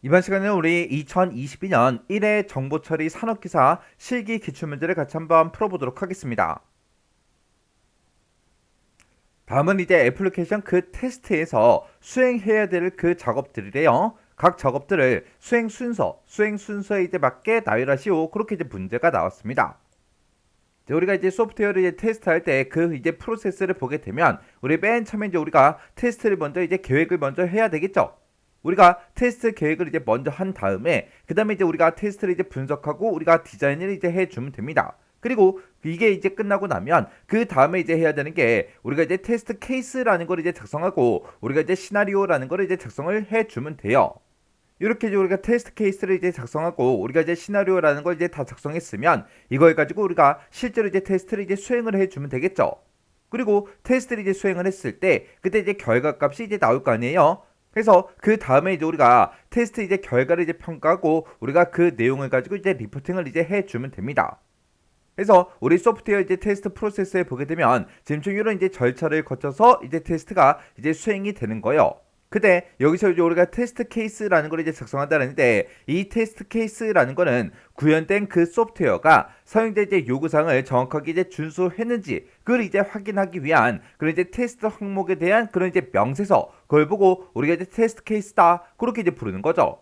이번 시간에는 우리 2022년 1회 정보처리 산업기사 실기 기출문제를 같이 한번 풀어보도록 하겠습니다. 다음은 이제 애플리케이션 그 테스트에서 수행해야 될 그 작업들이래요. 각 작업들을 수행 순서에 이제 맞게 나열하시오. 그렇게 이제 문제가 나왔습니다. 이제 우리가 이제 소프트웨어를 이제 테스트할 때 그 이제 프로세스를 보게 되면 우리 맨 처음에 이제 우리가 테스트를 먼저 이제 계획을 먼저 해야 되겠죠. 우리가 테스트 계획을 이제 먼저 한 다음에 그 다음에 이제 우리가 테스트를 이제 분석하고 우리가 디자인을 이제 해주면 됩니다. 그리고 이게 이제 끝나고 나면 그 다음에 이제 해야 되는 게 우리가 이제 테스트 케이스라는 걸 이제 작성하고 우리가 이제 시나리오라는 걸 이제 작성을 해주면 돼요. 이렇게 이제 우리가 테스트 케이스를 이제 작성하고 우리가 이제 시나리오라는 걸 이제 다 작성했으면 이걸 가지고 우리가 실제로 이제 테스트를 이제 수행을 해주면 되겠죠. 그리고 테스트를 이제 수행을 했을 때 그때 이제 결과값이 이제 나올 거 아니에요. 그래서 그 다음에 이제 우리가 테스트 이제 결과를 이제 평가하고 우리가 그 내용을 가지고 이제 리포팅을 이제 해주면 됩니다. 그래서 우리 소프트웨어 이제 테스트 프로세스에 보게 되면 지금 이런 이제 절차를 거쳐서 이제 테스트가 이제 수행이 되는 거예요. 근데 여기서 이제 우리가 테스트 케이스라는 걸 이제 작성한다는데 이 테스트 케이스라는 거는 구현된 그 소프트웨어가 사용자 이제 요구사항을 정확하게 이제 준수했는지 그걸 이제 확인하기 위한 그런 이제 테스트 항목에 대한 그런 이제 명세서 그걸 보고 우리가 이제 테스트 케이스다 그렇게 이제 부르는 거죠.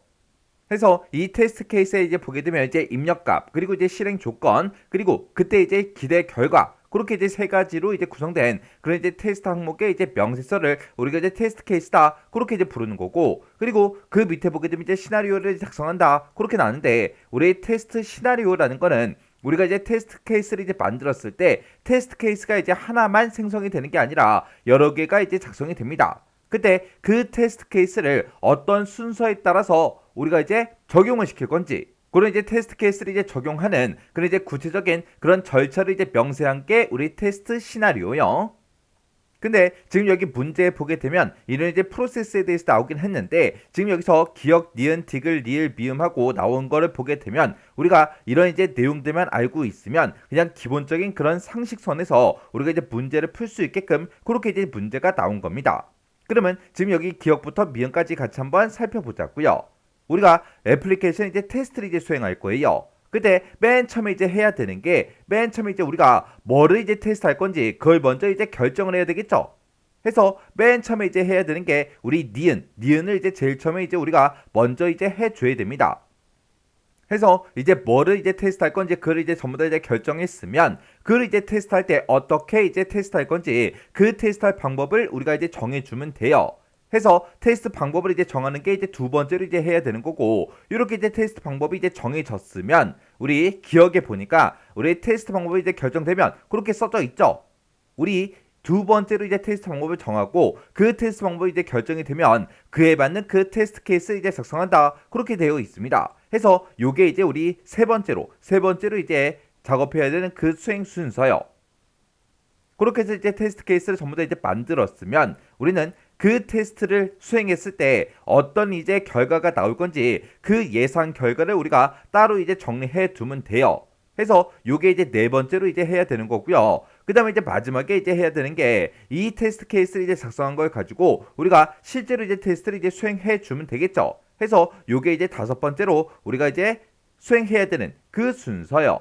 해서 이 테스트 케이스에 이제 보게 되면 이제 입력값 그리고 이제 실행 조건 그리고 그때 이제 기대 결과 그렇게 이제 세 가지로 이제 구성된 그런 이제 테스트 항목의 이제 명세서를 우리가 이제 테스트 케이스다 그렇게 이제 부르는 거고 그리고 그 밑에 보게 되면 이제 시나리오를 작성한다 그렇게 나는데 우리 테스트 시나리오라는 거는 우리가 이제 테스트 케이스를 이제 만들었을 때 테스트 케이스가 이제 하나만 생성이 되는 게 아니라 여러 개가 이제 작성이 됩니다. 그때 그 테스트 케이스를 어떤 순서에 따라서 우리가 이제 적용을 시킬 건지 그런 이제 테스트 케이스를 이제 적용하는 그런 이제 구체적인 그런 절차를 이제 명세한 게 우리 테스트 시나리오요. 근데 지금 여기 문제 보게 되면 이런 이제 프로세스에 대해서 나오긴 했는데 지금 여기서 기억, 니은, 디귿, 리을, 미음하고 나온 거를 보게 되면 우리가 이런 이제 내용들만 알고 있으면 그냥 기본적인 그런 상식선에서 우리가 이제 문제를 풀 수 있게끔 그렇게 이제 문제가 나온 겁니다. 그러면 지금 여기 기억부터 미음까지 같이 한번 살펴보자고요. 우리가 애플리케이션 이제 테스트를 이제 수행할 거예요. 그때 맨 처음에 이제 해야 되는 게 맨 처음에 이제 우리가 뭐를 이제 테스트할 건지 그걸 먼저 이제 결정을 해야 되겠죠. 해서 맨 처음에 이제 해야 되는 게 우리 니은을 이제 제일 처음에 이제 우리가 먼저 이제 해줘야 됩니다. 해서 이제 뭐를 이제 테스트할 건지 그걸 이제 전부 다 이제 결정했으면 그걸 이제 테스트할 때 어떻게 이제 테스트할 건지 그 테스트할 방법을 우리가 이제 정해주면 돼요. 해서 테스트 방법을 이제 정하는 게 이제 두 번째로 이제 해야 되는 거고 이렇게 이제 테스트 방법이 이제 정해졌으면 우리 기억에 보니까 우리 테스트 방법이 이제 결정되면 그렇게 써져 있죠. 우리 두 번째로 이제 테스트 방법을 정하고 그 테스트 방법이 이제 결정이 되면 그에 맞는 그 테스트 케이스를 이제 작성한다 그렇게 되어 있습니다. 해서 요게 이제 우리 세 번째로 이제 작업해야 되는 그 수행 순서요. 그렇게 해서 이제 테스트 케이스를 전부 다 이제 만들었으면 우리는 그 테스트를 수행했을 때 어떤 이제 결과가 나올 건지 그 예상 결과를 우리가 따로 이제 정리해 두면 돼요. 해서 요게 이제 네 번째로 이제 해야 되는 거고요. 그 다음에 이제 마지막에 이제 해야 되는 게 이 테스트 케이스를 이제 작성한 걸 가지고 우리가 실제로 이제 테스트를 이제 수행해 주면 되겠죠. 해서 요게 이제 다섯 번째로 우리가 이제 수행해야 되는 그 순서요.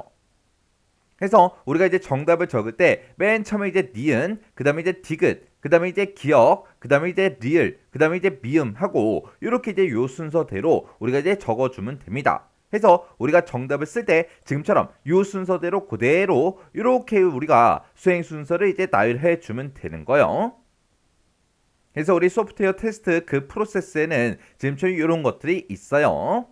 해서 우리가 이제 정답을 적을 때 맨 처음에 이제 니은, 그 다음에 이제 디귿, 그 다음에 이제 기억, 그 다음에 이제 리을, 그 다음에 이제 미음 하고 이렇게 이제 요 순서대로 우리가 이제 적어주면 됩니다. 해서 우리가 정답을 쓸 때 지금처럼 요 순서대로 그대로 이렇게 우리가 수행 순서를 이제 나열해 주면 되는 거예요. 그래서 우리 소프트웨어 테스트 그 프로세스에는 지금처럼 이런 것들이 있어요.